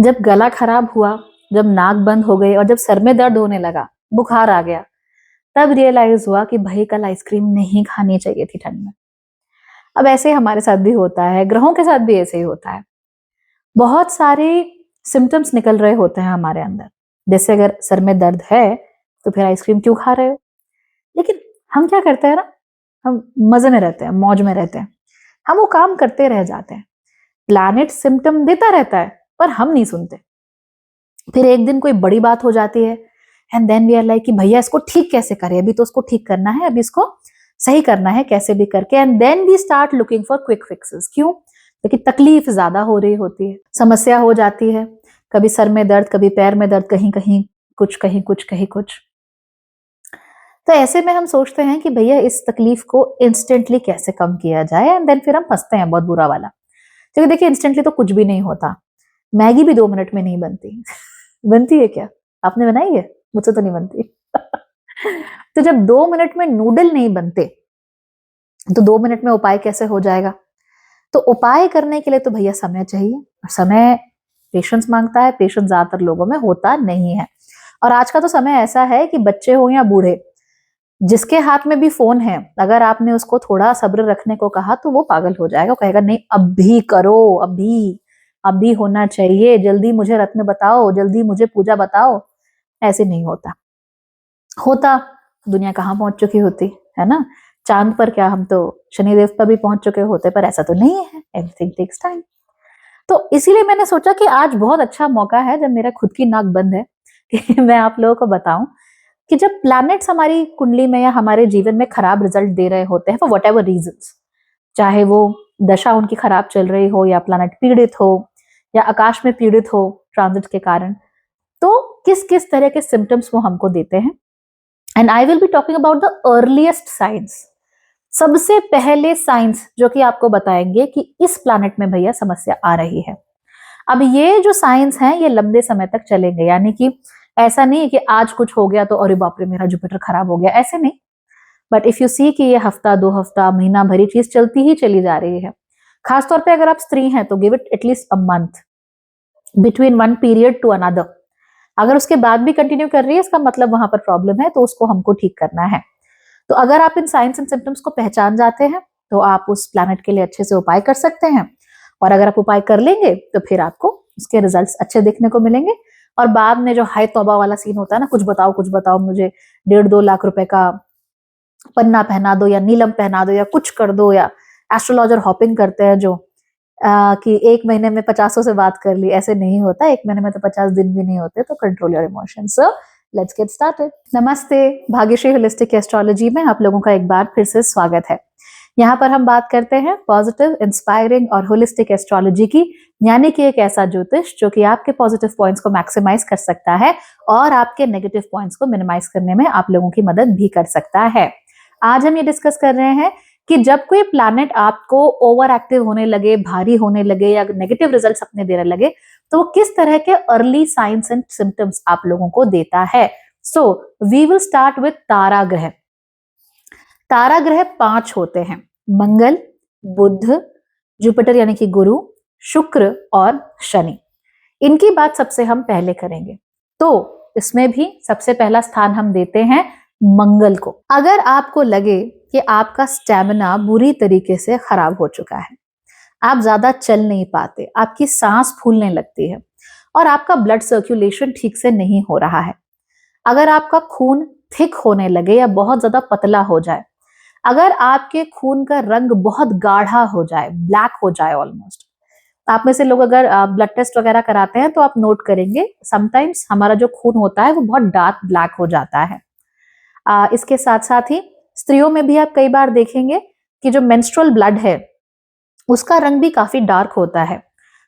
जब गला खराब हुआ, जब नाक बंद हो गई और जब सर में दर्द होने लगा, बुखार आ गया, तब रियलाइज हुआ कि भाई कल आइसक्रीम नहीं खानी चाहिए थी ठंड में। अब ऐसे ही हमारे साथ भी होता है, ग्रहों के साथ भी ऐसे ही होता है। बहुत सारे सिम्टम्स निकल रहे होते हैं हमारे अंदर। जैसे अगर सर में दर्द है तो फिर आइसक्रीम क्यों खा रहे हो? लेकिन हम क्या करते हैं ना, हम मजे में रहते हैं, मौज में रहते हैं, हम वो काम करते रह जाते हैं। प्लैनेट सिम्टम देता रहता है पर हम नहीं सुनते। फिर एक दिन कोई बड़ी बात हो जाती है and then we are like कि भैया इसको ठीक कैसे करें, अभी तो उसको ठीक करना है, अभी इसको सही करना है कैसे भी करके। And then we start looking for quick fixes. क्यों? क्योंकि तकलीफ ज्यादा हो रही होती है, समस्या हो जाती है, कभी सर में दर्द, कभी पैर में दर्द, कहीं कहीं कुछ, कहीं कुछ, कहीं कुछ। तो ऐसे में हम सोचते हैं कि भैया इस तकलीफ को इंस्टेंटली कैसे कम किया जाए, एंड देन फिर हम फंसते हैं बहुत बुरा वाला। क्योंकि देखिए इंस्टेंटली तो कुछ भी नहीं होता। मैगी भी 2 मिनट में नहीं बनती। बनती है क्या? आपने बनाई है? मुझसे तो नहीं बनती। तो जब 2 मिनट में नूडल नहीं बनते तो 2 मिनट में उपाय कैसे हो जाएगा? तो उपाय करने के लिए तो भैया समय चाहिए, और समय पेशेंस मांगता है। पेशेंस ज्यादातर लोगों में होता नहीं है। और आज का तो समय ऐसा है कि बच्चे हो या बूढ़े, जिसके हाथ में भी फोन है, अगर आपने उसको थोड़ा सब्र रखने को कहा तो वो पागल हो जाएगा। वो कहेगा नहीं अभी करो, अभी अभी होना चाहिए, जल्दी मुझे रत्न बताओ, जल्दी मुझे पूजा बताओ। ऐसे नहीं होता। होता दुनिया कहाँ पहुंच चुकी होती है ना। चांद पर क्या, हम तो शनिदेव पर भी पहुंच चुके होते, पर ऐसा तो नहीं है। Everything takes time. तो इसीलिए मैंने सोचा कि आज बहुत अच्छा मौका है, जब मेरा खुद की नाक बंद है, कि मैं आप लोगों को बताऊं कि जब प्लैनेट्स हमारी कुंडली में या हमारे जीवन में खराब रिजल्ट दे रहे होते हैं फॉर वट एवर रीजन्स, चाहे वो दशा उनकी खराब चल रही हो, या प्लैनेट पीड़ित हो, या आकाश में पीड़ित हो ट्रांजिट के कारण, तो किस किस तरह के सिम्टम्स वो हमको देते हैं। And I will be talking about the earliest science. सबसे पहले साइंस जो कि आपको बताएंगे कि इस प्लैनेट में भैया समस्या आ रही है। अब ये जो साइंस हैं ये लंबे समय तक चलेंगे, यानी कि ऐसा नहीं है कि आज कुछ हो गया तो अरे बाप रे मेरा जुपिटर खराब हो गया, ऐसे नहीं। बट इफ यू सी कि ये हफ्ता, 2 हफ्ता, महीना भरी चीज चलती ही चली जा रही है। खासतौर पे अगर आप स्त्री हैं तो give it at least a month between one period to another. अगर उसके बाद भी कंटिन्यू कर रही है, इसका मतलब वहां पर प्रॉब्लम है, तो उसको हमको ठीक करना है। तो अगर आप इन साइंस एंड सिम्टम्स को पहचान जाते हैं तो आप उस प्लैनेट के लिए अच्छे से उपाय कर सकते हैं। और अगर आप उपाय कर लेंगे तो फिर आपको उसके रिजल्ट्स अच्छे देखने को मिलेंगे। और बाद में जो हाय तौबा वाला सीन होता है ना, कुछ बताओ कुछ बताओ, मुझे 1.5-2 लाख रुपए का पन्ना पहना दो, या नीलम पहना दो, या कुछ कर दो, या एस्ट्रोलॉजर हॉपिंग करते हैं जो कि 1 महीने में 50 से बात कर ली, ऐसे नहीं होता। 1 महीने में तो 50 दिन भी नहीं होते। तो control your emotions. So let's get started. नमस्ते, भाग्यश्री होलिस्टिक एस्ट्रोलॉजी में आप लोगों का एक बार फिर से स्वागत है। यहाँ पर हम बात करते हैं पॉजिटिव, इंस्पायरिंग और होलिस्टिक एस्ट्रोलॉजी की, यानी कि एक ऐसा ज्योतिष जो कि आपके पॉजिटिव पॉइंट्स को मैक्सिमाइज कर सकता है और आपके नेगेटिव पॉइंट्स को मिनिमाइज करने में आप लोगों की मदद भी कर सकता है। आज हम ये डिस्कस कर रहे हैं कि जब कोई प्लैनेट आपको ओवर एक्टिव होने लगे, भारी होने लगे, या नेगेटिव रिजल्ट्स अपने देने लगे, तो वो किस तरह के अर्ली साइंस एंड सिम्टम्स आप लोगों को देता है। So we will start with तारा ग्रह। तारा ग्रह 5 होते हैं: मंगल, बुध, जुपिटर यानी कि गुरु, शुक्र और शनि। इनकी बात सबसे हम पहले करेंगे। तो इसमें भी सबसे पहला स्थान हम देते हैं मंगल को। अगर आपको लगे कि आपका स्टैमिना बुरी तरीके से खराब हो चुका है, आप ज्यादा चल नहीं पाते, आपकी सांस फूलने लगती है, और आपका ब्लड सर्कुलेशन ठीक से नहीं हो रहा है, अगर आपका खून थिक होने लगे या बहुत ज्यादा पतला हो जाए, अगर आपके खून का रंग बहुत गाढ़ा हो जाए, ब्लैक हो जाए ऑलमोस्ट, आप में से लोग अगर ब्लड टेस्ट वगैरह कराते हैं तो आप नोट करेंगे समटाइम्स हमारा जो खून होता है वो बहुत डार्क ब्लैक हो जाता है। इसके साथ साथ ही स्त्रियों में भी आप कई बार देखेंगे कि जो मेंस्ट्रुअल ब्लड है उसका रंग भी काफी डार्क होता है।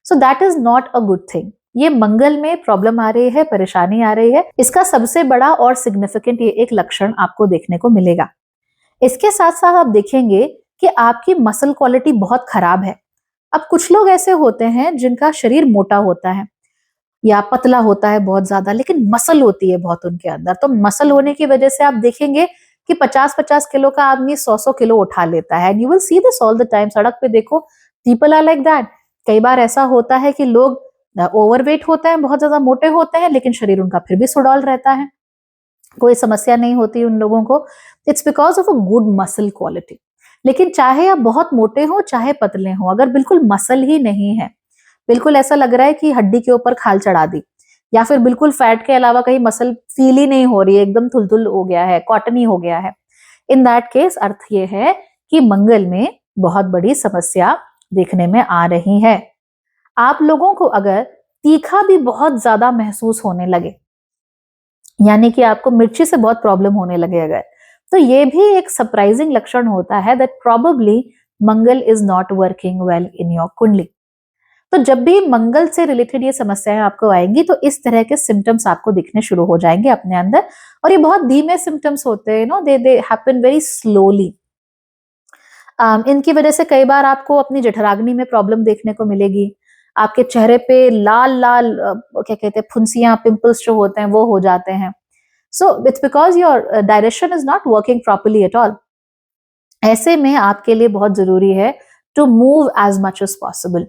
So that is not a good thing. ये मंगल में प्रॉब्लम आ रही है, परेशानी आ रही है। इसका सबसे बड़ा और सिग्निफिकेंट ये एक लक्षण आपको देखने को मिलेगा। इसके साथ साथ आप देखेंगे कि आपकी मसल क्वालिटी बहुत खराब है। अब कुछ लोग ऐसे होते हैं जिनका शरीर मोटा होता है या पतला होता है बहुत ज्यादा, लेकिन मसल होती है बहुत उनके अंदर। तो मसल होने की वजह से आप देखेंगे कि 50-50 किलो का आदमी 100-100 किलो उठा लेता है। You will see this all the time. सड़क पे देखो, पीपल आर लाइक दैट। कई बार ऐसा होता है कि लोग ओवरवेट होते हैं, बहुत ज्यादा मोटे होते हैं, लेकिन शरीर उनका फिर भी सुडौल रहता है, कोई समस्या नहीं होती उन लोगों को। It's because of a good muscle quality. लेकिन चाहे आप बहुत मोटे हो चाहे पतले हो, अगर बिल्कुल मसल ही नहीं है, बिल्कुल ऐसा लग रहा है कि हड्डी के ऊपर खाल चढ़ा दी, या फिर बिल्कुल फैट के अलावा कहीं मसल फील ही नहीं हो रही है, एकदम थुलथुल हो गया है, कॉटनी हो गया है, इन दैट केस अर्थ ये है कि मंगल में बहुत बड़ी समस्या देखने में आ रही है। आप लोगों को अगर तीखा भी बहुत ज्यादा महसूस होने लगे, यानी कि आपको मिर्ची से बहुत प्रॉब्लम होने लगे अगर, तो ये भी एक सरप्राइजिंग लक्षण होता है that probably Mangal is not working well in your कुंडली। तो जब भी मंगल से रिलेटेड ये समस्याएं आपको आएंगी तो इस तरह के सिम्टम्स आपको दिखने शुरू हो जाएंगे अपने अंदर, और ये बहुत धीमे सिम्टम्स होते हैं, no they happen very slowly. इनकी वजह से कई बार आपको अपनी जठराग्नि में प्रॉब्लम देखने को मिलेगी, आपके चेहरे पे लाल लाल क्या कहते हैं फुंसियां, पिंपल्स जो होते हैं वो हो जाते हैं। So it's because your direction is not working properly at all. ऐसे में आपके लिए बहुत जरूरी है to move as much as possible.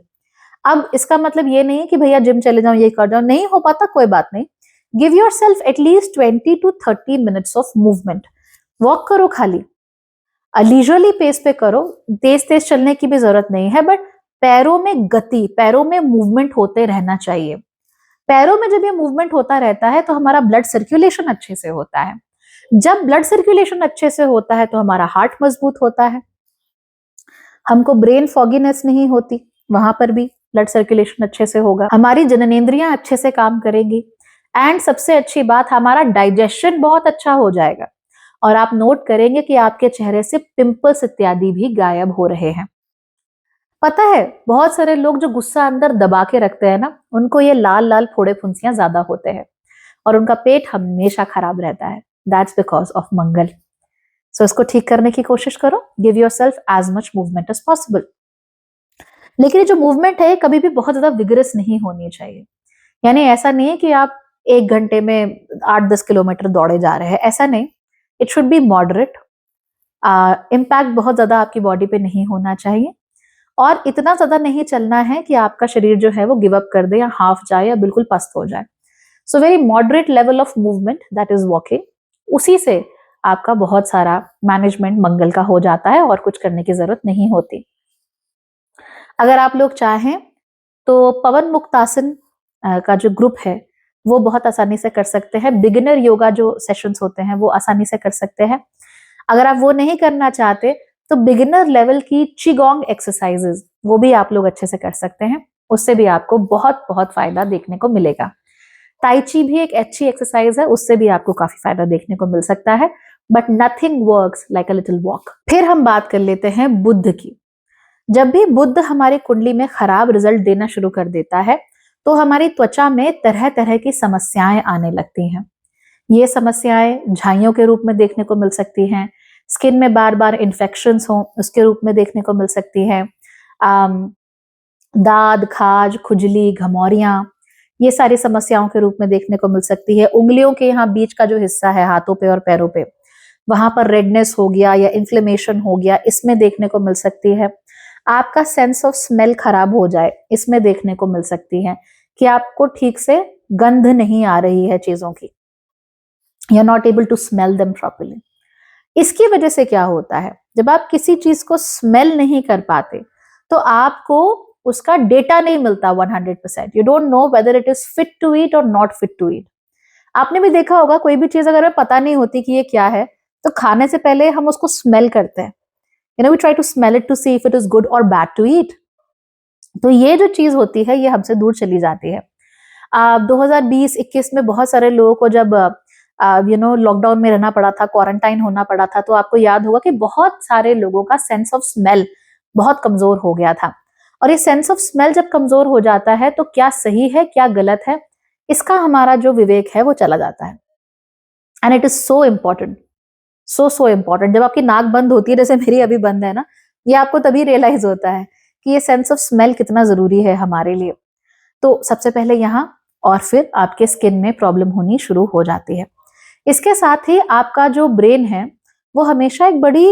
अब इसका मतलब ये नहीं है कि भैया जिम चले जाओ, ये कर जाओ, नहीं हो पाता कोई बात नहीं। Give your self at least 20 to 30 minutes of movement. Walk करो, खाली लीजरली पेस पे करो, तेज तेज चलने की भी जरूरत नहीं है, बट पैरों में गति, पैरों में मूवमेंट होते रहना चाहिए। पैरों में जब ये मूवमेंट होता रहता है तो हमारा ब्लड सर्कुलेशन अच्छे से होता है। जब ब्लड सर्कुलेशन अच्छे से होता है तो हमारा हार्ट मजबूत होता है, हमको ब्रेन फॉगीनेस नहीं होती, वहां पर भी ब्लड सर्कुलेशन अच्छे से होगा, हमारी जननेंद्रियां अच्छे से काम करेंगी, एंड सबसे अच्छी बात हमारा डाइजेशन बहुत अच्छा हो जाएगा। और आप नोट करेंगे कि आपके चेहरे से पिंपल्स इत्यादि भी गायब हो रहे हैं। पता है बहुत सारे लोग जो गुस्सा अंदर दबा के रखते हैं ना, उनको ये लाल लाल फोड़े फुंसियां ज्यादा होते हैं और उनका पेट हमेशा खराब रहता है। That's because of Mangal. So इसको ठीक करने की कोशिश करो। Give yourself as much movement as possible. लेकिन ये जो मूवमेंट है कभी भी बहुत ज्यादा विगरस नहीं होनी चाहिए। यानी ऐसा नहीं है कि आप 1 घंटे में 8-10 किलोमीटर दौड़े जा रहे हैं, ऐसा नहीं। It should be moderate. Impact बहुत ज्यादा आपकी बॉडी पे नहीं होना चाहिए, और इतना ज्यादा नहीं चलना है कि आपका शरीर जो है वो गिव अप कर दे या हाफ जाए या बिल्कुल पस्त हो जाए। So very moderate level of movement, that is walking, उसी से आपका बहुत सारा मैनेजमेंट मंगल का हो जाता है और कुछ करने की जरूरत नहीं होती। अगर आप लोग चाहें तो पवन मुक्तासन का जो ग्रुप है वो बहुत आसानी से कर सकते हैं। बिगिनर योगा जो सेशंस होते हैं वो आसानी से कर सकते हैं। अगर आप वो नहीं करना चाहते तो बिगिनर लेवल की चिगोंग एक्सरसाइजेज वो भी आप लोग अच्छे से कर सकते हैं, उससे भी आपको बहुत बहुत फायदा देखने को मिलेगा। ताइची भी एक अच्छी एक्सरसाइज है, उससे भी आपको काफी फायदा देखने को मिल सकता है, but nothing works like a little walk. फिर हम बात कर लेते हैं बुध की। जब भी बुध हमारी कुंडली में खराब रिजल्ट देना शुरू कर देता है तो हमारी त्वचा में तरह तरह की समस्याएं आने लगती हैं। ये समस्याएं झाइयों के रूप में देखने को मिल सकती हैं, स्किन में बार बार इन्फेक्शंस हो उसके रूप में देखने को मिल सकती है, दाद, खाज, खुजली, घमौरियां, ये सारी समस्याओं के रूप में देखने को मिल सकती है। उंगलियों के यहाँ बीच का जो हिस्सा है हाथों पे और पैरों पे, वहां पर रेडनेस हो गया या इन्फ्लेमेशन हो गया, इसमें देखने को मिल सकती है। आपका सेंस ऑफ स्मेल खराब हो जाए, इसमें देखने को मिल सकती है कि आपको ठीक से गंध नहीं आ रही है चीजों की, you are not able to smell them properly. इसकी वजह से क्या होता है, जब आप किसी चीज को स्मेल नहीं कर पाते तो आपको उसका डेटा नहीं मिलता 100%। You don't know whether it is fit to eat और नॉट फिट टू ईट। आपने भी देखा होगा कोई भी चीज अगर हमें पता नहीं होती कि ये क्या है तो खाने से पहले हम उसको स्मेल करते हैं, you know we try to smell it to see if it is good और बैड टू ईट। तो ये जो चीज होती है ये हमसे दूर चली जाती है। 2020-21 में बहुत सारे लोगों को जब लॉकडाउन में रहना पड़ा था, क्वारंटाइन होना पड़ा था, तो आपको याद होगा कि बहुत सारे लोगों का सेंस ऑफ स्मेल बहुत कमजोर हो गया था। और ये सेंस ऑफ स्मेल जब कमजोर हो जाता है तो क्या सही है क्या गलत है, इसका हमारा जो विवेक है वो चला जाता है। And it is so important, so important. जब आपकी नाक बंद होती है, जैसे मेरी अभी बंद है ना, ये आपको तभी रियलाइज होता है कि ये सेंस ऑफ स्मेल कितना जरूरी है हमारे लिए। तो सबसे पहले यहाँ, और फिर आपके स्किन में प्रॉब्लम होनी शुरू हो जाती है। इसके साथ ही आपका जो ब्रेन है वो हमेशा एक बड़ी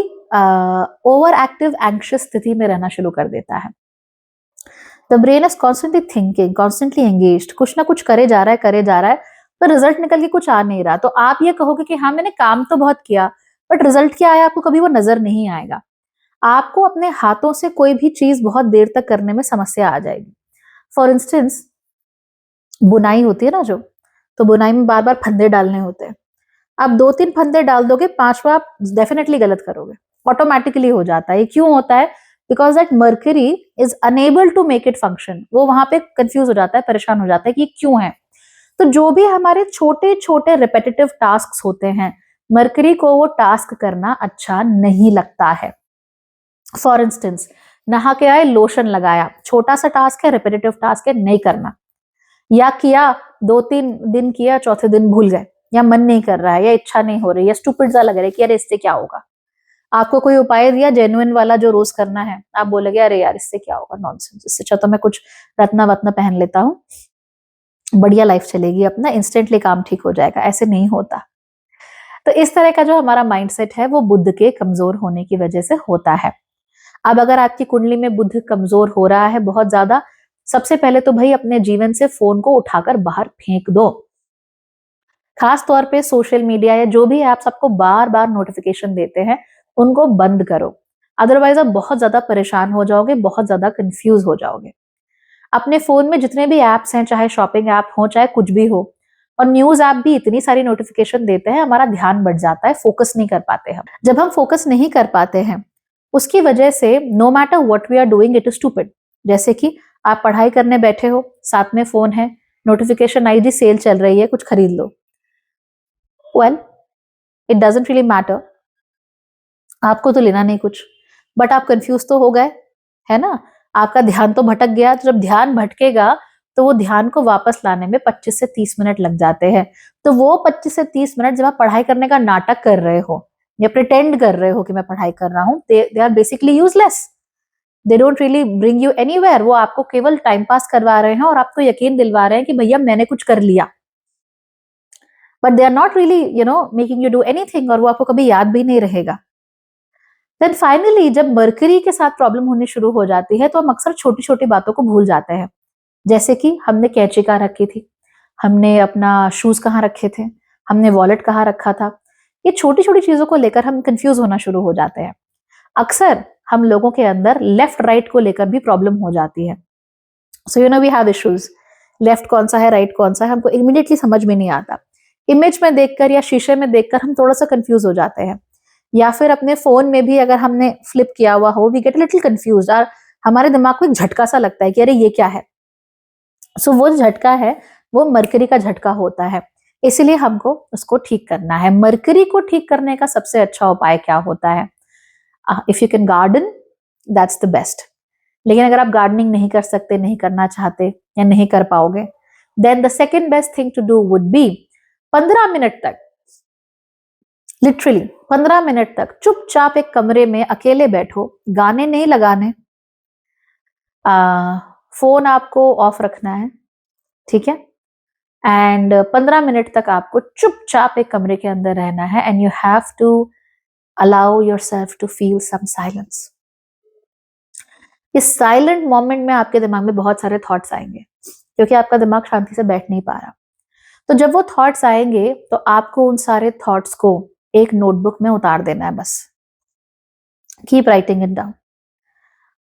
ओवर एक्टिव एंग्शियस स्थिति में रहना शुरू कर देता है। The brain is constantly thinking, constantly engaged, कुछ ना कुछ करे जा रहा है, तो रिजल्ट निकल के कुछ आ नहीं रहा, तो आप ये कहोगे कि हाँ मैंने काम तो बहुत किया, बट रिजल्ट क्या आया आपको कभी वो नजर नहीं आएगा। आपको अपने हाथों से कोई भी चीज बहुत देर तक करने में समस्या आ जाएगी। फॉर इंस्टेंस, बुनाई होती है ना जो, तो बुनाई में बार बार फंदे डालने होते हैं। आप 2-3 फंदे डाल दोगे, 5वां आप डेफिनेटली गलत करोगे, ऑटोमेटिकली हो जाता है। ये क्यों होता है? Because that mercury is unable to make it function. वो वहां पे कंफ्यूज हो जाता है, परेशान हो जाता है कि क्यों है। तो जो भी हमारे छोटे छोटे रिपीटेटिव टास्क होते हैं, मर्करी को वो टास्क करना अच्छा नहीं लगता है। फॉर इंस्टेंस, नहा के आए, लोशन लगाया, छोटा सा टास्क है, रिपीटेटिव टास्क है, नहीं करना। या किया, 2-3 दिन किया, चौथे दिन भूल गए, या मन नहीं कर रहा है, या इच्छा नहीं हो रही, या स्टूपिड सा लग रहा है कि अरे इससे क्या होगा। आपको कोई उपाय दिया जेन्युइन वाला जो रोज करना है, आप बोलोगे अरे यार इससे क्या होगा, नॉनसेंस, इससे अच्छा तो मैं कुछ रत्ना वत्ना पहन लेता हूँ, बढ़िया लाइफ चलेगी, अपना इंस्टेंटली काम ठीक हो जाएगा। ऐसे नहीं होता। तो इस तरह का जो हमारा माइंडसेट है वो बुध के कमजोर होने की वजह से होता है। अब अगर आपकी कुंडली में बुध कमजोर हो रहा है बहुत ज्यादा, सबसे पहले तो भाई अपने जीवन से फोन को उठाकर बाहर फेंक दो। खास तौर पे सोशल मीडिया या जो भी ऐप्स आपको बार बार नोटिफिकेशन देते हैं, उनको बंद करो। अदरवाइज आप बहुत ज्यादा परेशान हो जाओगे, बहुत ज्यादा कंफ्यूज हो जाओगे। अपने फोन में जितने भी ऐप्स हैं, चाहे शॉपिंग ऐप हो, चाहे कुछ भी हो, और न्यूज ऐप भी इतनी सारी नोटिफिकेशन देते हैं, हमारा ध्यान बढ़ जाता है, फोकस नहीं कर पाते हम। जब हम फोकस नहीं कर पाते हैं, उसकी वजह से no matter what we are doing it is stupid. जैसे कि आप पढ़ाई करने बैठे हो, साथ में फोन है, नोटिफिकेशन आई जी सेल चल रही है, कुछ खरीद लो। Well, it doesn't really matter, आपको तो लेना नहीं कुछ, बट आप कंफ्यूज तो हो गए, है ना। आपका ध्यान तो भटक गया। तो जब ध्यान भटकेगा तो वो ध्यान को वापस लाने में 25 से 30 मिनट लग जाते हैं। तो वो 25 से 30 मिनट जब आप पढ़ाई करने का नाटक कर रहे हो या प्रिटेंड कर रहे हो कि मैं पढ़ाई कर रहा हूं, they are basically useless. They don't really bring you anywhere. वो आपको केवल टाइम पास करवा रहे हैं और आपको यकीन दिलवा रहे हैं कि भैया मैंने कुछ कर लिया, but they are not really making you do anything, और वो आपको कभी याद भी नहीं रहेगा। देन फाइनली जब मर्करी के साथ प्रॉब्लम होनी शुरू हो जाती है, तो हम अक्सर छोटी छोटी बातों को भूल जाते हैं। जैसे कि हमने कैंची कहाँ रखी थी, हमने अपना शूज कहाँ रखे थे, हमने वॉलेट कहाँ रखा था। ये छोटी छोटी चीजों को लेकर हम कंफ्यूज होना शुरू हो जाते हैं। अक्सर हम लोगों के अंदर लेफ्ट राइट को लेकर भी प्रॉब्लम हो जाती है। So we have issues, left कौन सा है, राइट कौन सा है, हमको इमीडिएटली समझ में नहीं आता। इमेज में देखकर या शीशे में देखकर हम थोड़ा सा कंफ्यूज हो जाते हैं, या फिर अपने फोन में भी अगर हमने फ्लिप किया हुआ हो, वी गेट लिटिल कंफ्यूज, और हमारे दिमाग को एक झटका सा लगता है कि अरे ये क्या है। सो वो झटका है, वो मरकरी का झटका होता है, इसीलिए हमको उसको ठीक करना है। मरकरी को ठीक करने का सबसे अच्छा उपाय क्या होता है? If you can garden, that's the best. लेकिन अगर आप गार्डनिंग नहीं कर सकते, नहीं करना चाहते या नहीं कर पाओगे, then the second best thing to do would be 15 minute तक, लिटरली 15 मिनट तक चुपचाप एक कमरे में अकेले बैठो। गाने नहीं लगाने, फोन आपको ऑफ रखना है, ठीक है। एंड 15 मिनट तक आपको चुपचाप एक कमरे के अंदर रहना है, and you have to allow yourself to feel some silence. इस साइलेंट मोमेंट में आपके दिमाग में बहुत सारे थॉट्स आएंगे, क्योंकि आपका दिमाग शांति से बैठ नहीं पा रहा। तो जब वो थॉट्स आएंगे तो आपको उन सारे थॉट्स को एक नोटबुक में उतार देना है बस। Keep writing it down.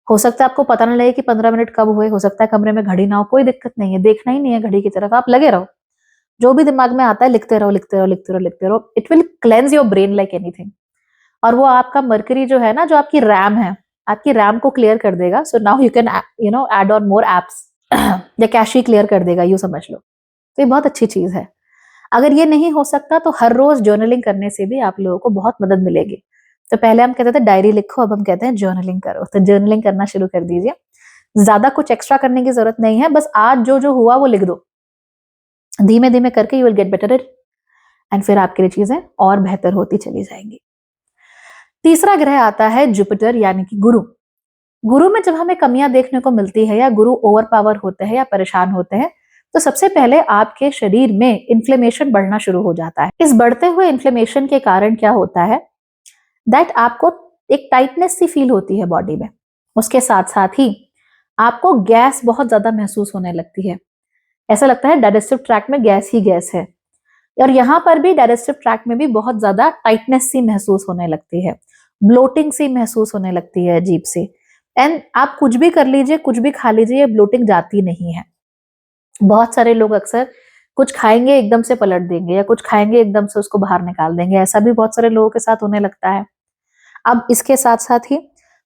हो सकता है आपको पता ना लगे कि 15 मिनट कब हुए, हो सकता है कमरे में घड़ी ना हो, कोई दिक्कत नहीं है, देखना ही नहीं है घड़ी की तरफ, आप लगे रहो, जो भी दिमाग में आता है लिखते रहो, लिखते रहो, लिखते रहो, लिखते रहो। It will cleanse your brain like anything. और वो आपका मर्करी जो है ना, जो आपकी रैम है, आपकी रैम को क्लियर कर देगा। So now you can add on more apps, या कैश ही क्लियर कर देगा, यू समझ लो। तो ये बहुत अच्छी चीज है। अगर ये नहीं हो सकता तो हर रोज जर्नलिंग करने से भी आप लोगों को बहुत मदद मिलेगी। तो पहले हम कहते थे डायरी लिखो, अब हम कहते हैं जर्नलिंग करो। तो जर्नलिंग करना शुरू कर दीजिए। ज्यादा कुछ एक्स्ट्रा करने की जरूरत नहीं है, बस आज जो जो हुआ वो लिख दो। धीमे धीमे करके you will get better it, and फिर आपके लिए चीजें और बेहतर होती चली जाएंगी। तीसरा ग्रह आता है जुपिटर, यानी कि गुरु। गुरु में जब हमें कमियां देखने को मिलती है, या गुरु ओवर पावर होते हैं या परेशान होते हैं, तो सबसे पहले आपके शरीर में इन्फ्लेमेशन बढ़ना शुरू हो जाता है। इस बढ़ते हुए इन्फ्लेमेशन के कारण क्या होता है, दैट आपको एक टाइटनेस सी फील होती है बॉडी में। उसके साथ साथ ही आपको गैस बहुत ज्यादा महसूस होने लगती है, ऐसा लगता है डाइजेस्टिव ट्रैक्ट में गैस ही गैस है। और यहाँ पर भी डाइजेस्टिव ट्रैक्ट में भी बहुत ज्यादा टाइटनेस सी महसूस होने लगती है, ब्लोटिंग सी महसूस होने लगती है अजीब सी। एंड आप कुछ भी कर लीजिए, कुछ भी खा लीजिए, ये ब्लोटिंग जाती नहीं है। बहुत सारे लोग अक्सर कुछ खाएंगे एकदम से पलट देंगे, या कुछ खाएंगे एकदम से उसको बाहर निकाल देंगे, ऐसा भी बहुत सारे लोगों के साथ होने लगता है। अब इसके साथ साथ ही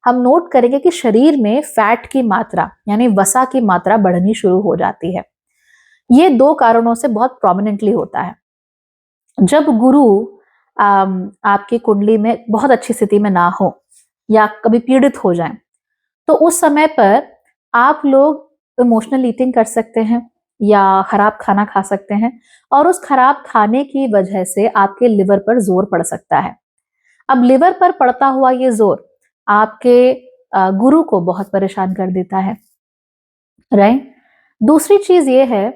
हम नोट करेंगे कि शरीर में फैट की मात्रा यानी वसा की मात्रा बढ़नी शुरू हो जाती है। ये 2 कारणों से बहुत प्रोमिनेंटली होता है। जब गुरु आपकी कुंडली में बहुत अच्छी स्थिति में ना हो या कभी पीड़ित हो जाए, तो उस समय पर आप लोग इमोशनल ईटिंग कर सकते हैं या खराब खाना खा सकते हैं, और उस खराब खाने की वजह से आपके लिवर पर जोर पड़ सकता है। अब लिवर पर पड़ता हुआ ये जोर आपके गुरु को बहुत परेशान कर देता है, राइट। दूसरी चीज ये है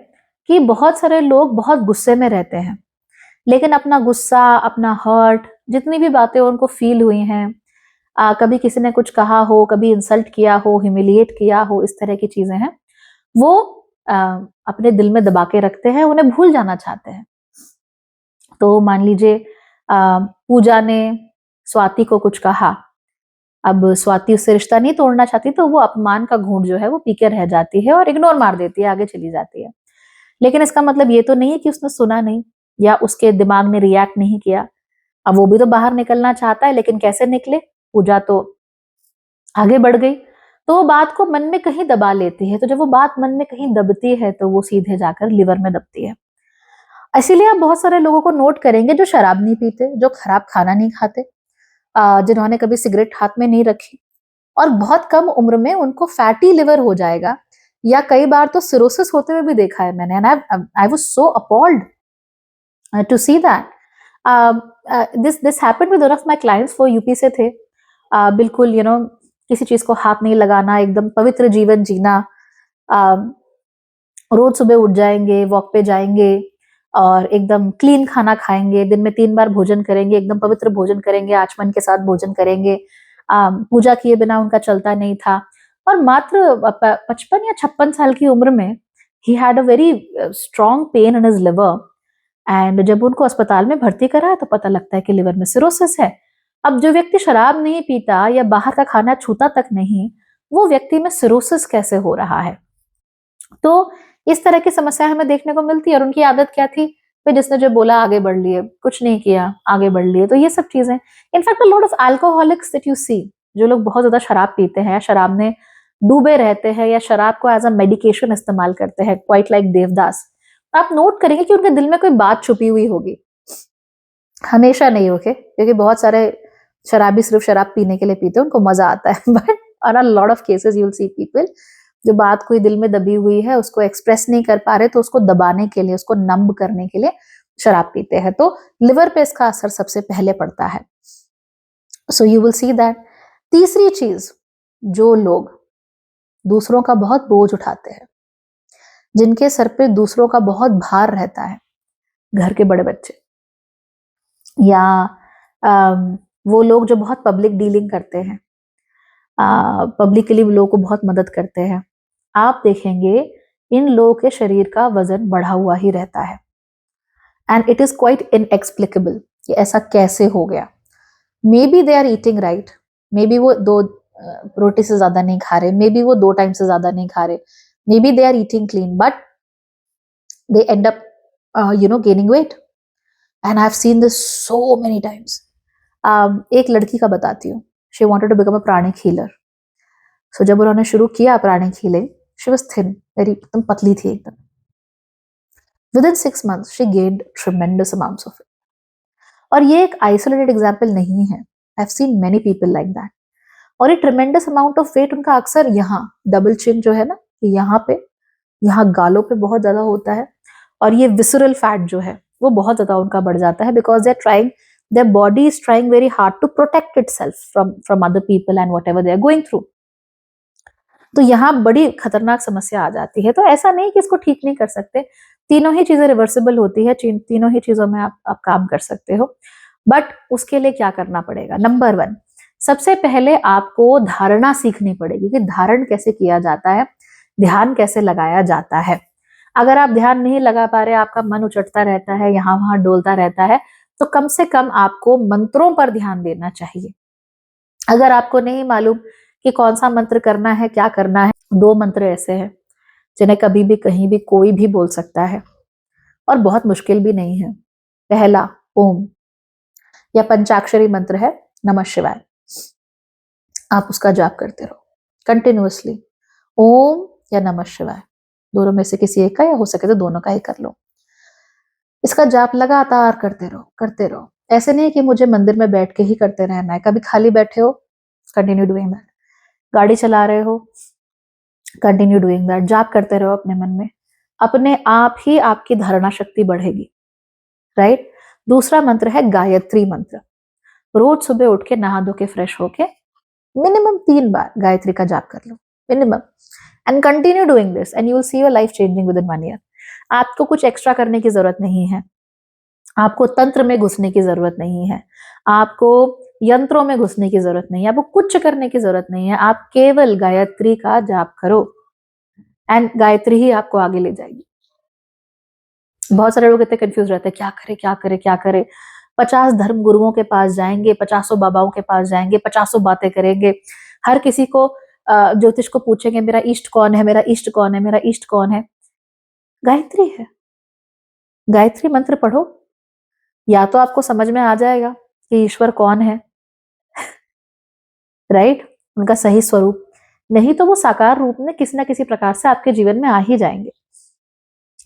कि बहुत सारे लोग बहुत गुस्से में रहते हैं, लेकिन अपना गुस्सा, अपना हर्ट, जितनी भी बातें उनको फील हुई हैं, कभी किसी ने कुछ कहा हो, कभी इंसल्ट किया हो, ह्यूमिलिएट किया हो, इस तरह की चीजें हैं, वो अपने दिल में दबा के रखते हैं, उन्हें भूल जाना चाहते हैं। तो मान लीजिए पूजा ने स्वाति को कुछ कहा, अब स्वाति उससे रिश्ता नहीं तोड़ना चाहती, तो वो अपमान का घूंट जो है वो पी के रह जाती है और इग्नोर मार देती है, आगे चली जाती है। लेकिन इसका मतलब ये तो नहीं है कि उसने सुना नहीं या उसके दिमाग ने रिएक्ट नहीं किया। अब वो भी तो बाहर निकलना चाहता है, लेकिन कैसे निकले, पूजा तो आगे बढ़ गई, तो वो बात को मन में कहीं दबा लेती है। तो जब वो बात मन में कहीं दबती है तो वो सीधे जाकर लिवर में दबती है। इसीलिए आप बहुत सारे लोगों को नोट करेंगे जो शराब नहीं पीते, जो खराब खाना नहीं खाते, जिन्होंने कभी सिगरेट हाथ में नहीं रखी, और बहुत कम उम्र में उनको फैटी लिवर हो जाएगा, या कई बार तो सिरोसिस होते हुए भी देखा है मैंने। And I was so appalled to see that. This happened with one of my clients, वो यूपी से थे। बिल्कुल किसी चीज को हाथ नहीं लगाना, एकदम पवित्र जीवन जीना, रोज सुबह उठ जाएंगे, वॉक पे जाएंगे और एकदम क्लीन खाना खाएंगे, दिन में 3 बार भोजन करेंगे, एकदम पवित्र भोजन करेंगे, आचमन के साथ भोजन करेंगे, पूजा किए बिना उनका चलता नहीं था। और मात्र 55 या 56 साल की उम्र में he had a very strong pain in his liver. And जब उनको अस्पताल में भर्ती करा तो पता लगता है कि लिवर में सिरोसिस है। अब जो व्यक्ति शराब नहीं पीता या बाहर का खाना छूता तक नहीं, वो व्यक्ति में सिरोसिस कैसे हो रहा है? तो इस तरह की समस्या हमें देखने को मिलती है। और उनकी आदत क्या थी? फिर जिसने जो बोला आगे बढ़ लिए, कुछ नहीं किया आगे बढ़ लिए। तो ये सब चीजें, in fact a lot of alcoholics that you see, जो लोग बहुत ज्यादा शराब पीते हैं, शराब में डूबे रहते हैं, या शराब को एज अ मेडिकेशन इस्तेमाल करते हैं, क्वाइट लाइक देवदास, आप नोट करेंगे कि उनके दिल में कोई बात छुपी हुई होगी। हमेशा नहीं, ओके, क्योंकि बहुत सारे शराबी सिर्फ शराब पीने के लिए पीते हैं, उनको मजा आता है। But on a lot of cases you will see people जो बात कोई दिल में दबी हुई है, उसको एक्सप्रेस नहीं कर पा रहे, तो उसको दबाने के लिए, उसको नंब करने के लिए शराब पीते हैं। तो लिवर पे इसका असर सबसे पहले पड़ता है। So you will see that. तीसरी चीज, जो लोग दूसरों का बहुत बोझ उठाते हैं, जिनके सर पे दूसरों का बहुत भार रहता है, घर के बड़े बच्चे, या वो लोग जो बहुत पब्लिक डीलिंग करते हैं, पब्लिकली लोगों को बहुत मदद करते हैं, आप देखेंगे इन लोगों के शरीर का वजन बढ़ा हुआ ही रहता है। And it is quite inexplicable कि ऐसा कैसे हो गया। Maybe they are eating right, maybe वो 2 रोटी से ज्यादा नहीं खा रहे, मे बी वो 2 टाइम से ज्यादा नहीं खा रहे, maybe they are eating clean, but they end up gaining weight. And I've seen this so many times. एक लड़की का बताती हूँ, she wanted to become a pranic healer. So जब उन्होंने शुरू किया pranic healing, she was thin, very एकदम पतली थी एकदम। Within 6 months she gained tremendous amounts of it. और ये एक isolated example नहीं है, I've seen many people like that. और ये tremendous amount of weight उनका अक्सर यहाँ double chin जो है ना, यहाँ पे, यहाँ गालों पे बहुत ज्यादा होता है, और ये विसरल फैट जो है वो बहुत ज्यादा उनका बढ़ जाता है, because they are trying, their body is trying very hard to protect itself from other people and whatever they are going through. तो यहाँ बड़ी खतरनाक समस्या आ जाती है। तो ऐसा नहीं कि इसको ठीक नहीं कर सकते, तीनों ही चीजें रिवर्सिबल होती है, तीनों ही चीजों में आप काम कर सकते हो। बट उसके लिए क्या करना पड़ेगा? नंबर 1, सबसे पहले आपको धारणा सीखनी पड़ेगी कि धारण कैसे किया जाता है, ध्यान कैसे लगाया जाता है। अगर आप ध्यान नहीं लगा पा रहे, आपका मन उचटता रहता है, यहाँ वहां डोलता रहता है, तो कम से कम आपको मंत्रों पर ध्यान देना चाहिए। अगर आपको नहीं मालूम कि कौन सा मंत्र करना है, क्या करना है, 2 मंत्र ऐसे हैं जिन्हें कभी भी कहीं भी कोई भी बोल सकता है और बहुत मुश्किल भी नहीं है। पहला ओम या पंचाक्षरी मंत्र है नमः शिवाय। आप उसका जाप करते रहो कंटिन्यूअसली, ओम या नमः शिवाय, दोनों में से किसी एक का, या हो सके तो दोनों का ही कर लो। इसका जाप लगातार करते रहो, करते रहो। ऐसे नहीं कि मुझे मंदिर में बैठ के ही करते रहना है, कभी खाली बैठे हो, कंटिन्यू डूइंग दैट। गाड़ी चला रहे हो, कंटिन्यू डूइंग दैट। जाप करते रहो अपने मन में, अपने आप ही आपकी धारणा शक्ति बढ़ेगी, राइट। दूसरा मंत्र है गायत्री मंत्र। रोज सुबह उठ के नहा धो के फ्रेश होके मिनिमम 3 बार गायत्री का जाप कर लो, minimum, and continue doing this and you will see your life changing within 1 year. आपको कुछ एक्स्ट्रा करने की जरूरत नहीं है, आपको तंत्र में घुसने की जरूरत नहीं है, आपको यंत्रों में घुसने की जरूरत नहीं है, आपको कुछ करने की जरूरत नहीं है। आप केवल गायत्री का जाप करो एंड गायत्री ही आपको आगे ले जाएगी। बहुत सारे लोग इतने कंफ्यूज रहते हैं, क्या करे क्या करे क्या करे। 50 धर्म गुरुओं के पास जाएंगे, 50 बाबाओं के पास जाएंगे, 50 बातें करेंगे, हर किसी को ज्योतिष को पूछेंगे मेरा इष्ट कौन है, मेरा इष्ट कौन है, मेरा इष्ट कौन है। गायत्री है, गायत्री मंत्र पढ़ो, या तो आपको समझ में आ जाएगा कि ईश्वर कौन है, राइट, उनका सही स्वरूप, नहीं तो वो साकार रूप में किसी ना किसी प्रकार से आपके जीवन में आ ही जाएंगे,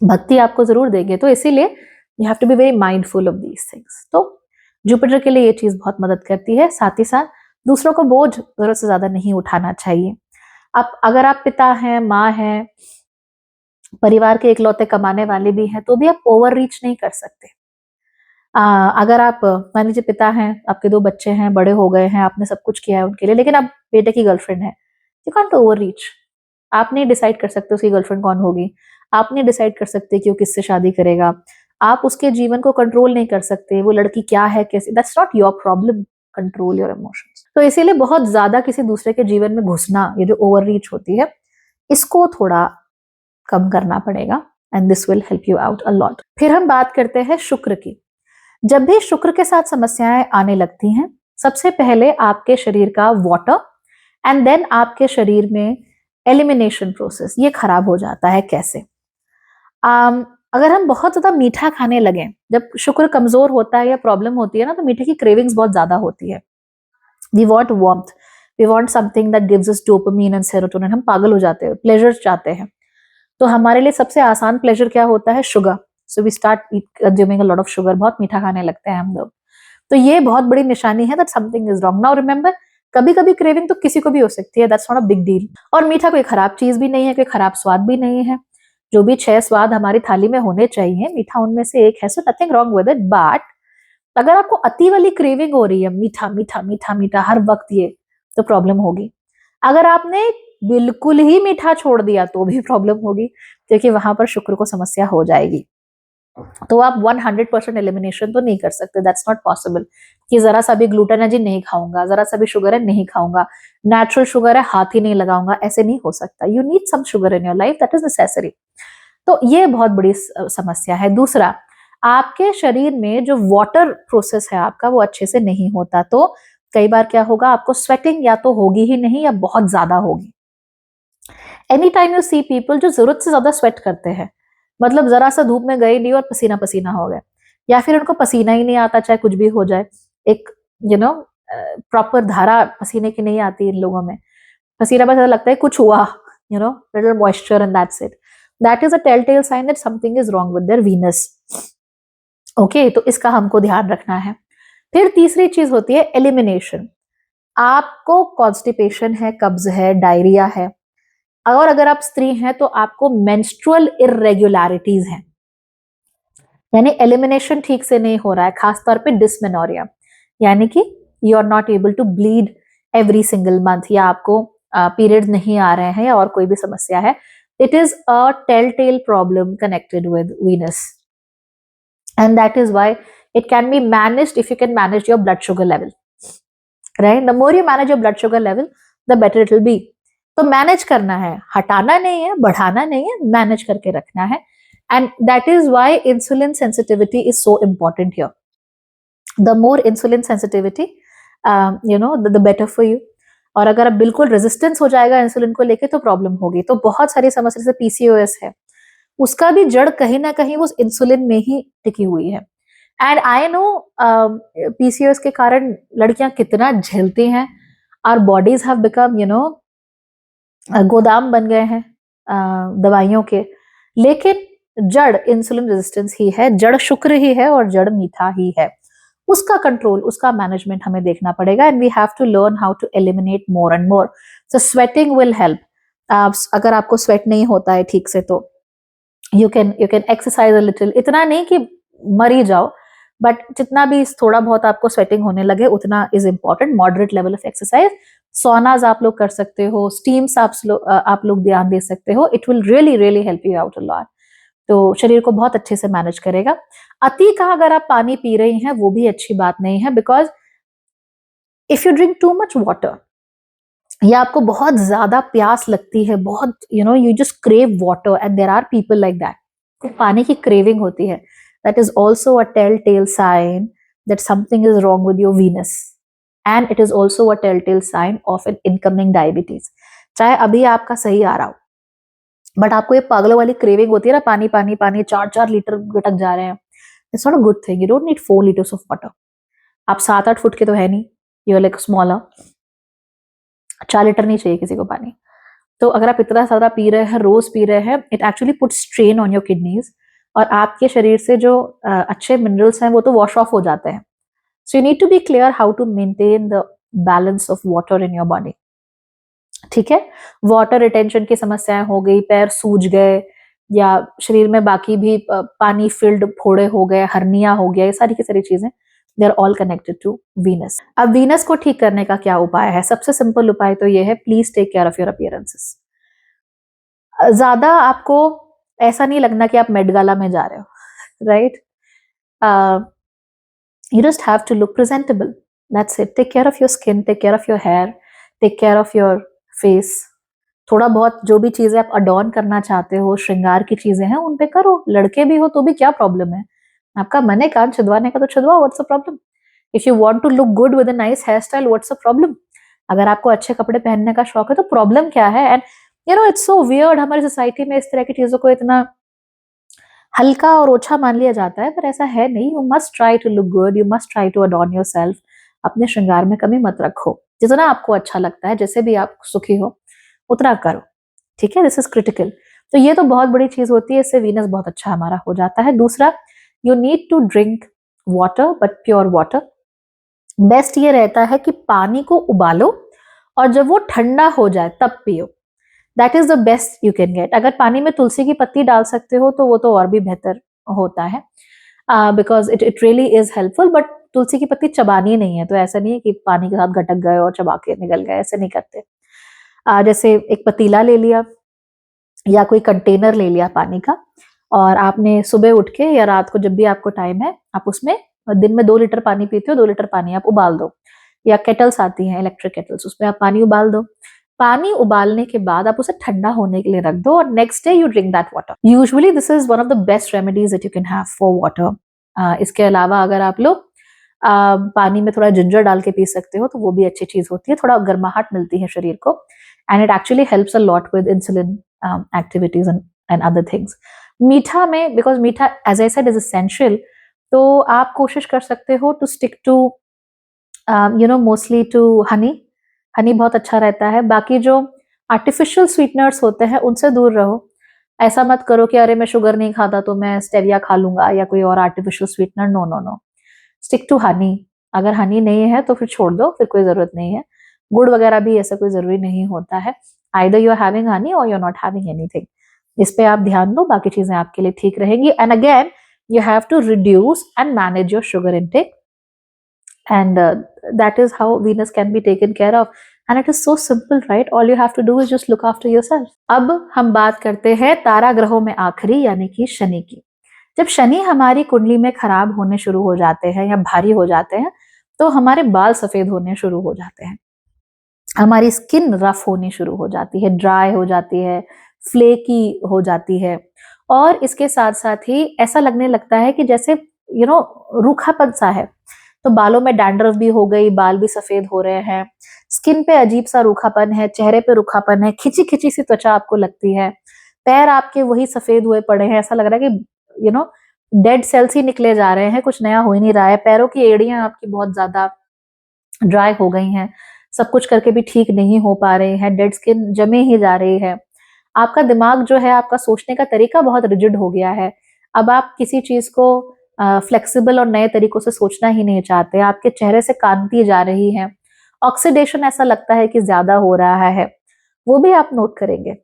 भक्ति आपको जरूर देंगे। तो इसीलिए you have to be very mindful of these things. तो जुपिटर के लिए ये चीज बहुत मदद करती है। साथ ही साथ दूसरों को बोझ जरूरत से ज्यादा नहीं उठाना चाहिए। अगर आप पिता हैं, माँ हैं, परिवार के इकलौते कमाने वाले भी हैं, तो भी आप ओवर रीच नहीं कर सकते। अगर आप मान लीजिए पिता हैं, आपके 2 बच्चे हैं, बड़े हो गए हैं, आपने सब कुछ किया है उनके लिए, लेकिन आप बेटे की गर्लफ्रेंड है, यू कांट ओवर रीच। आप नहीं डिसाइड कर सकते उसकी गर्लफ्रेंड कौन होगी, आप नहीं डिसाइड कर सकते कि वो किससे शादी करेगा, आप उसके जीवन को कंट्रोल नहीं कर सकते, वो लड़की क्या है कैसे, that's not your problem, control your emotions. तो इसीलिए बहुत ज्यादा किसी दूसरे के जीवन में घुसना, ये जो ओवर रीच होती है, इसको थोड़ा कम करना पड़ेगा and this will help you out a lot. फिर हम बात करते हैं शुक्र की। जब भी शुक्र के साथ समस्याएं आने लगती हैं, सबसे पहले आपके शरीर का वाटर एंड देन आपके शरीर में एलिमिनेशन प्रोसेस ये खराब हो जाता है। कैसे? अगर हम बहुत ज्यादा मीठा खाने लगे, जब शुक्र कमजोर होता है या प्रॉब्लम होती है ना, तो मीठे की क्रेविंग्स बहुत ज्यादा होती है। We want warmth, we want something that gives us dopamine and serotonin. हम पागल हो जाते हैं, प्लेजर चाहते हैं। तो हमारे लिए सबसे आसान प्लेजर क्या होता है? Sugar. So we start consuming a lot of sugar, बहुत मीठा खाने लगते हैं हम लोग। तो ये बहुत बड़ी निशानी है that something is wrong. Now remember, कभी कभी क्रेविंग तो किसी को भी हो सकती है, that's not a big deal. और मीठा कोई खराब चीज भी नहीं है, कोई खराब स्वाद भी नहीं है। जो भी 6 स्वाद हमारी थाली में होने चाहिए, मीठा उनमें से एक है, so nothing wrong with it. But अगर आपको अति वाली क्रेविंग हो रही है, मीठा मीठा मीठा मीठा हर वक्त, ये तो प्रॉब्लम होगी। अगर आपने बिल्कुल ही मीठा छोड़ दिया तो भी प्रॉब्लम होगी, क्योंकि वहां पर शुक्र को समस्या हो जाएगी। तो आप 100% एलिमिनेशन तो नहीं कर सकते, दैट्स नॉट पॉसिबल। कि जरा सा भी ग्लूटेन है जी नहीं खाऊंगा, जरा सा भी शुगर है नहीं खाऊंगा, नेचुरल शुगर है हाथ ही नहीं लगाऊंगा, ऐसे नहीं हो सकता। You need some sugar in your life, that is necessary. तो ये बहुत बड़ी समस्या है। दूसरा, आपके शरीर में जो वाटर प्रोसेस है आपका, वो अच्छे से नहीं होता। तो कई बार क्या होगा, आपको स्वेटिंग या तो होगी ही नहीं या बहुत ज्यादा होगी। Any time you see people जो जरूरत से ज्यादा स्वेट करते हैं, मतलब जरा सा धूप में गए नहीं और पसीना पसीना हो गए, या फिर उनको पसीना ही नहीं आता, चाहे कुछ भी हो जाए। एक प्रॉपर धारा पसीने की नहीं आती इन लोगों में, पसीना बस ऐसा लगता है कुछ हुआ, little moisture and that's it. That is a tell sign that something is wrong with their Venus. Okay, तो इसका हमको ध्यान रखना है। फिर तीसरी चीज होती है एलिमिनेशन। आपको कॉन्स्टिपेशन है, कब्ज है, डायरिया है, और अगर आप स्त्री हैं तो आपको मेंस्ट्रुअल इरेगुलरिटीज हैं, यानी एलिमिनेशन ठीक से नहीं हो रहा है, खासतौर पे डिस्मेनोरिया, यानी कि you are not able to bleed every single month, या आपको पीरियड्स नहीं आ रहे हैं, या और कोई भी समस्या है, it is a tell problem connected with Venus, and that is why it can be managed if you can manage your blood sugar level. Right? The more you manage your blood sugar level the better it will be. तो manage करना है, हटाना नहीं है, बढ़ाना नहीं है, manage करके रखना है। And that is why insulin sensitivity is so important here. The more insulin sensitivity the better for you. और अगर अब बिल्कुल रेजिस्टेंस हो जाएगा इंसुलिन को लेके तो प्रॉब्लम होगी। तो बहुत सारी समस्या, जैसे पीसीओएस है, उसका भी जड़ कहीं ना कहीं उस इंसुलिन में ही टिकी हुई है। एंड आई नो पीसीओएस के कारण लड़कियां कितना झेलती हैं। आवर बॉडीज हैव बिकम गोदाम बन गए हैं दवाइयों के। लेकिन जड़ इंसुलिन रेजिस्टेंस ही है, जड़ शुक्र ही है और जड़ मीठा ही है। उसका कंट्रोल, उसका मैनेजमेंट हमें देखना पड़ेगा। And we have to learn how to eliminate more and more. So sweating will help. अगर आपको स्वेट नहीं होता है ठीक से तो you can exercise a little, इतना नहीं कि मर ही जाओ, बट जितना भी थोड़ा बहुत आपको स्वेटिंग होने लगे उतना is important. Moderate level of exercise, सोनाज आप लोग कर सकते हो, स्टीम्स आप लोग ध्यान दे सकते हो। It will really really help you out a lot. तो शरीर को बहुत अच्छे से मैनेज करेगा। अति का अगर आप पानी पी रही हैं वो भी अच्छी बात नहीं है, because if you drink too much water या आपको बहुत ज्यादा प्यास लगती है, बहुत you just crave water, and there are people like that, तो पानी की क्रेविंग होती है, that is also a tell tell sign that something is wrong with your Venus, and it is also a tell tell sign of an incoming diabetes. चाहे अभी आपका सही आ रहा हो, बट आपको ये पागलों वाली क्रेविंग होती है ना, पानी पानी पानी, 4-4 लीटर गटक जा रहे हैं, it's not a good thing. You don't need 4 liters of water. आप 7-8 फुट के तो है नहीं, you are like smaller. 4 litre नहीं चाहिए किसी को पानी। तो अगर आप इतना ज्यादा पी रहे हैं, रोज पी रहे हैं, it actually put strain on your kidneys, और आपके शरीर से जो अच्छे मिनरल्स हैं वो तो वॉश ऑफ हो जाते हैं। So you need to be clear how to maintain the balance of water in your body. ठीक है? वाटर रिटेंशन की समस्याएं हो गई, पैर सूज गए, या शरीर में बाकी भी पानी फिल्ड फोड़े हो गए, हर्निया हो गया, ये सारी की सारी चीजें, they are all connected to Venus. अब वीनस को ठीक करने का क्या उपाय है? सबसे सिंपल उपाय तो ये है, please take care of your appearances. ज्यादा आपको ऐसा नहीं लगना कि आप मेट गाला में जा रहे हो, right? You just have to look presentable. That's it. Take care of your skin, take care of your hair, take care of your face. थोड़ा बहुत जो भी चीजें आप अडॉर्न करना चाहते हो, श्रृंगार की चीजें हैं, उन पे करो। लड़के भी हो तो भी क्या प्रॉब्लम है? आपका मन है कान छिदवाने का तो छिदवाओ, what's the problem? If you want to look good with a nice hair style, what's the problem? अगर आपको अच्छे कपड़े पहनने का शौक है तो प्रॉब्लम क्या है? एंड इट्स सो वियर्ड, हमारी सोसाइटी में इस तरह की चीजों को इतना हल्का और ओछा मान लिया जाता है, पर ऐसा है नहीं। You must try to look good, you must try to adorn yourself. अपने श्रृंगार में कमी मत रखो, जितना आपको अच्छा लगता है, जैसे भी आप सुखी हो उतना करो। ठीक है? This is critical. तो ये तो बहुत बड़ी चीज होती है, इससे वीनस बहुत अच्छा हमारा हो जाता है। दूसरा, you need to drink water, but pure water. Best ये रहता है कि पानी को उबालो और जब वो ठंडा हो जाए तब पियो। That is the best you can get. अगर पानी में तुलसी की पत्ती डाल सकते हो तो वो तो और भी बेहतर होता है, because it really is helpful. But तुलसी की पत्ती चबानी नहीं है, तो ऐसा नहीं है कि पानी के साथ गटक गए और चबा के निकल गए, ऐसे नहीं करते। जैसे एक पतीला ले लिया या कोई कंटेनर ले लिया पानी का, और आपने सुबह उठ के या रात को जब भी आपको टाइम है, आप उसमें दिन में 2 लीटर पानी पीते हो, 2 लीटर पानी आप उबाल दो, या केटल्स आती हैं, इलेक्ट्रिक केटल्स, उसमें आप पानी उबाल दो। पानी उबालने के बाद आप उसे ठंडा होने के लिए रख दो, और next day you drink that water. Usually this is one of the best remedies that you can have for water. इसके अलावा अगर आप लोग पानी में थोड़ा जिंजर डाल के पी सकते हो तो वो भी अच्छी चीज होती है, थोड़ा गर्माहट मिलती है शरीर को, and it actually helps a lot with insulin activities and other things. मीठा में, बिकॉज मीठा as I said is essential, तो आप कोशिश कर सकते हो to stick to mostly to honey. Honey बहुत अच्छा रहता है। बाकी जो आर्टिफिशियल स्वीटनर्स होते हैं उनसे दूर रहो। ऐसा मत करो कि अरे मैं शुगर नहीं खाता तो मैं स्टेविया खा लूंगा या कोई और artificial sweetener. No no no, stick to honey. अगर हनी नहीं है तो फिर छोड़ दो, फिर कोई जरूरत नहीं है। गुड़ वगैरह भी ऐसा कोई जरूरी नहीं होता है। Either you are having honey और you are not having anything. इस पे आप ध्यान दो, बाकी चीजें आपके लिए ठीक रहेंगी। And again you have to reduce and manage your sugar intake, and that is how Venus can be taken care of, and it is so simple, right? All you have to do is just look after yourself. अब हम बात करते हैं तारा ग्रहों में आखिरी यानी कि शनि की। जब शनि हमारी कुंडली में खराब होने शुरू हो जाते हैं या भारी हो जाते हैं तो हमारे बाल सफेद होने शुरू हो जाते हैं, हमारी स्किन रफ होनी शुरू हो जाती है, ड्राई हो जाती है, फ्लेकी हो जाती है, और इसके साथ साथ ही ऐसा लगने लगता है कि जैसे रूखापन सा है। तो बालों में डैंड्रफ भी हो गई, बाल भी सफेद हो रहे हैं, स्किन पे अजीब सा रूखापन है, चेहरे पे रूखापन है, खिंची खिंची सी त्वचा आपको लगती है, पैर आपके वही सफेद हुए पड़े हैं, ऐसा लग रहा है कि डेड सेल्स ही निकले जा रहे हैं, कुछ नया हो ही नहीं रहा है। पैरों की एड़ियां आपकी बहुत ज्यादा ड्राई हो गई हैं, सब कुछ करके भी ठीक नहीं हो पा रहे हैं, डेड स्किन जमे ही जा रही है। आपका दिमाग जो है, आपका सोचने का तरीका बहुत रिजिड हो गया है। अब आप किसी चीज को फ्लेक्सिबल और नए तरीकों से सोचना ही नहीं चाहते, आपके चेहरे से कांति जा रही है, ऑक्सीडेशन ऐसा लगता है कि ज्यादा हो रहा है, वो भी आप नोट करेंगे।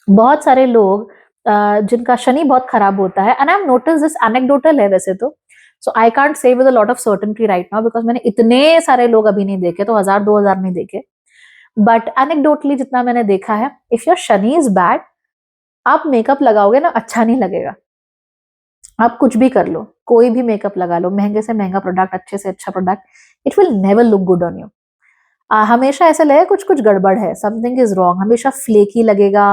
बहुत सारे लोग जिनका शनि बहुत खराब होता है, and I am notice this, anecdotal है वैसे तो, so I can't say with a lot of certainty right now because मैंने इतने सारे लोग अभी नहीं देखे, तो 1000-2000 नहीं देखे, बट एनेक्डोटली जितना मैंने देखा है, if your Shani is bad, आप मेकअप लगाओगे ना, अच्छा नहीं लगेगा। आप कुछ भी कर लो, कोई भी मेकअप लगा लो, महंगे से महंगा प्रोडक्ट, अच्छे से अच्छा product, it will never look good on you. हमेशा ऐसा लगेगा कुछ कुछ गड़बड़ है, समथिंग इज रॉन्ग, हमेशा फ्लेकी लगेगा,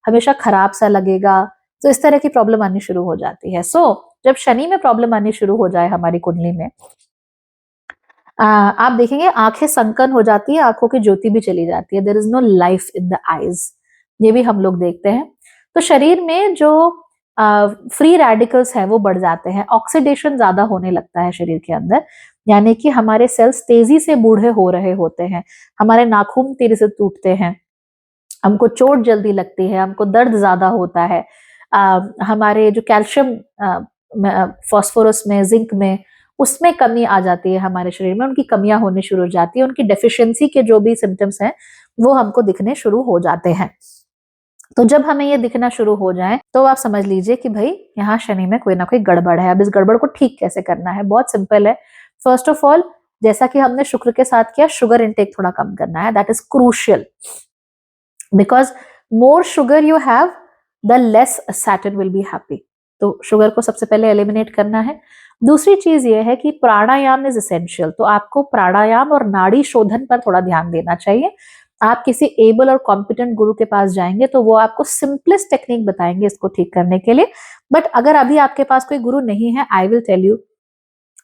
हमेशा खराब सा लगेगा। तो इस तरह की प्रॉब्लम आनी शुरू हो जाती है। सो जब शनि में प्रॉब्लम आनी शुरू हो जाए हमारी कुंडली में, आप देखेंगे आंखें संकन हो जाती है, आंखों की ज्योति भी चली जाती है, there is no life in the eyes, ये भी हम लोग देखते हैं। तो शरीर में जो फ्री रेडिकल्स हैं वो बढ़ जाते हैं, ऑक्सीडेशन ज्यादा होने लगता है शरीर के अंदर, यानी कि हमारे सेल्स तेजी से बूढ़े हो रहे होते हैं, हमारे नाखून तेजी से टूटते हैं, हमको चोट जल्दी लगती है, हमको दर्द ज्यादा होता है, हमारे जो कैल्शियम, फास्फोरस में, जिंक में, उसमें कमी आ जाती है हमारे शरीर में, उनकी कमियां होनी शुरू हो जाती है, उनकी डेफिशिएंसी के जो भी सिम्टम्स हैं वो हमको दिखने शुरू हो जाते हैं। तो जब हमें ये दिखना शुरू हो जाए तो आप समझ लीजिए कि भाई यहाँ शनि में कोई ना कोई गड़बड़ है। अब इस गड़बड़ को ठीक कैसे करना है, बहुत सिंपल है। फर्स्ट ऑफ ऑल, जैसा कि हमने शुक्र के साथ किया, शुगर इंटेक थोड़ा कम करना है, that is crucial, because more sugar you have the less Saturn will be happy. तो शुगर को सबसे पहले एलिमिनेट करना है। दूसरी चीज ये है कि प्राणायाम इज एसेंशियल, तो आपको प्राणायाम और नाड़ी शोधन पर थोड़ा ध्यान देना चाहिए। आप किसी एबल और कॉम्पिटेंट गुरु के पास जाएंगे तो वो आपको सिंपलेस्ट टेक्निक बताएंगे इसको ठीक करने के लिए। बट अगर अभी आपके पास कोई गुरु नहीं है, I will tell you,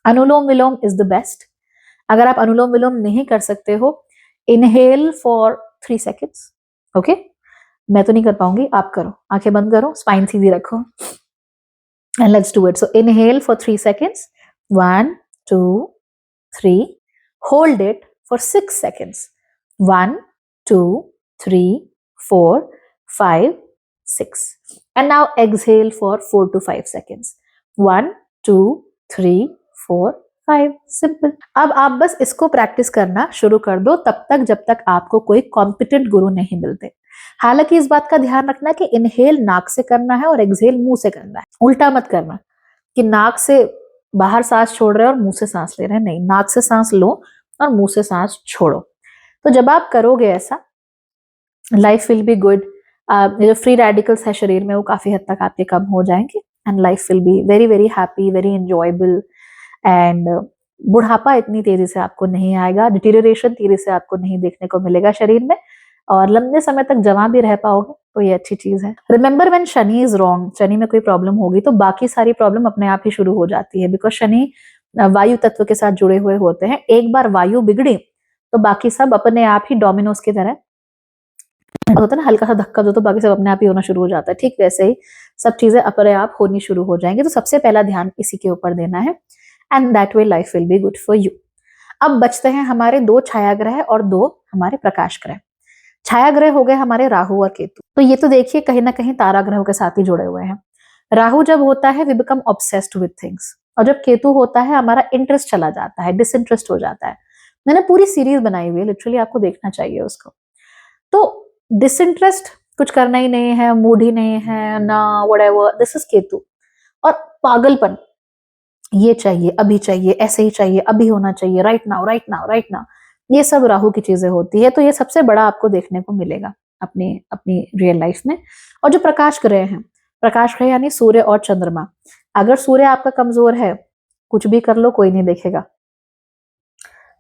anulom vilom is the best. अगर आप अनुलोम विलोम नहीं कर सकते हो, इनहेल फॉर 3 सेकेंड्स, ओके? मैं तो नहीं कर पाऊंगी, आप करो, आंखें बंद करो, स्पाइन सीधी रखो, and let's do it. So inhale for 3 seconds. 1, 2, 3. Hold it for 6 seconds. 1, 2, 3, 4, 5, 6. And now exhale for 4 to 5 seconds. 1, 2, 3, 4, 5. Simple. अब आप बस इसको प्रैक्टिस करना शुरू कर दो तब तक जब तक आपको कोई कॉम्पिटेंट गुरु नहीं मिलते। हालांकि इस बात का ध्यान रखना कि इनहेल नाक से करना है और एक्सहेल मुंह से करना है, उल्टा मत करना कि नाक से बाहर सांस छोड़ रहे हैं और मुंह से सांस ले रहे हैं, नहीं, नाक से सांस लो और मुंह से सांस छोड़ो। तो जब आप करोगे ऐसा, लाइफ विल बी गुड। जो फ्री रेडिकल्स है शरीर में वो काफी हद तक आपके कम हो जाएंगे, and life will be very very happy, very enjoyable, and बुढ़ापा इतनी तेजी से आपको नहीं आएगा, डिटीरियरेशन तेजी से आपको नहीं देखने को मिलेगा शरीर में, और लंबे समय तक जमा भी रह पाओगे, तो ये अच्छी चीज है। Remember, when Shani is wrong, Shani में कोई प्रॉब्लम होगी तो बाकी सारी प्रॉब्लम अपने आप ही शुरू हो जाती है, बिकॉज शनि वायु तत्व के साथ जुड़े हुए होते हैं। एक बार वायु बिगड़ी तो बाकी सब अपने आप ही डोमिनोज की तरह होता है ना, हल्का सा धक्का दो तो बाकी सब अपने आप ही होना शुरू हो जाता है, ठीक वैसे ही सब चीजें अपने आप होनी शुरू हो जाएंगी। तो सबसे पहला ध्यान इसी के ऊपर देना है, and that way life will be good for you. अब बचते हैं हमारे 2 छाया ग्रह और 2 हमारे प्रकाश ग्रह। छाया ग्रह हो गए हमारे राहु और केतु। तो ये तो देखिए कहीं ना कहीं तारा ग्रहों के साथ ही जुड़े हुए हैं। राहु जब होता है we become obsessed with things, और जब केतु होता है हमारा इंटरेस्ट चला जाता है, डिसइंटरेस्ट हो जाता है। मैंने पूरी सीरीज बनाई हुई है, लिटरली आपको देखना चाहिए उसको। तो डिसइंटरेस्ट, कुछ करना ही नहीं है, मूड ही नहीं है ना, व्हाटएवर, दिस इज केतु। और पागलपन, ये चाहिए, अभी चाहिए, ऐसे ही चाहिए, अभी होना चाहिए, right now, right now, right now, ये सब राहु की चीजें होती है। तो ये सबसे बड़ा आपको देखने को मिलेगा अपनी अपनी रियल लाइफ में। और जो प्रकाश ग्रह हैं, प्रकाश ग्रह यानी सूर्य और चंद्रमा, अगर सूर्य आपका कमजोर है, कुछ भी कर लो कोई नहीं देखेगा।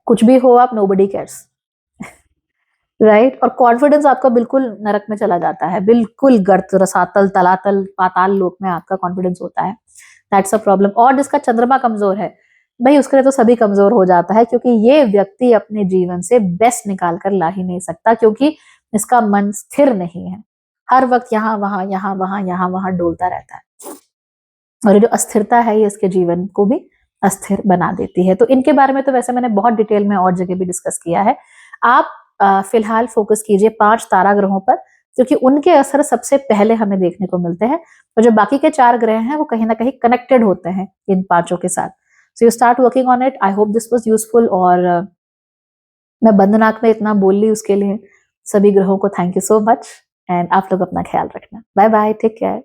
कुछ भी हो आप, नोबडी केयर्स, राइट। और कॉन्फिडेंस आपका बिल्कुल नरक में चला जाता है, बिल्कुल गर्त, रसातल, तलातल, पाताल लोक में आपका कॉन्फिडेंस होता है। That's a problem. और जिसका चंद्रमा कमजोर है भाई, उसके लिए तो सभी कमजोर हो जाता है, क्योंकि ये व्यक्ति अपने जीवन से बेस्ट निकाल कर ला ही नहीं सकता, क्योंकि इसका मन स्थिर नहीं है, हर वक्त यहाँ वहां यहाँ वहां यहाँ वहां डोलता रहता है। और ये जो अस्थिरता है ये इसके जीवन को भी अस्थिर बना देती है। तो इनके बारे में तो वैसे मैंने बहुत डिटेल में और जगह भी डिस्कस किया है। आप फिलहाल फोकस कीजिए 5 तारा ग्रहों पर, क्योंकि उनके असर सबसे पहले हमें देखने को मिलते हैं, और जो बाकी के 4 ग्रह हैं वो कहीं ना कहीं कनेक्टेड होते हैं इन 5 के साथ। So you start working on it. I hope this was useful. और मैं बंधनाक में इतना बोल ली उसके लिए सभी ग्रहों को thank you so much. And आप लोग अपना ख्याल रखना। Bye bye, take care.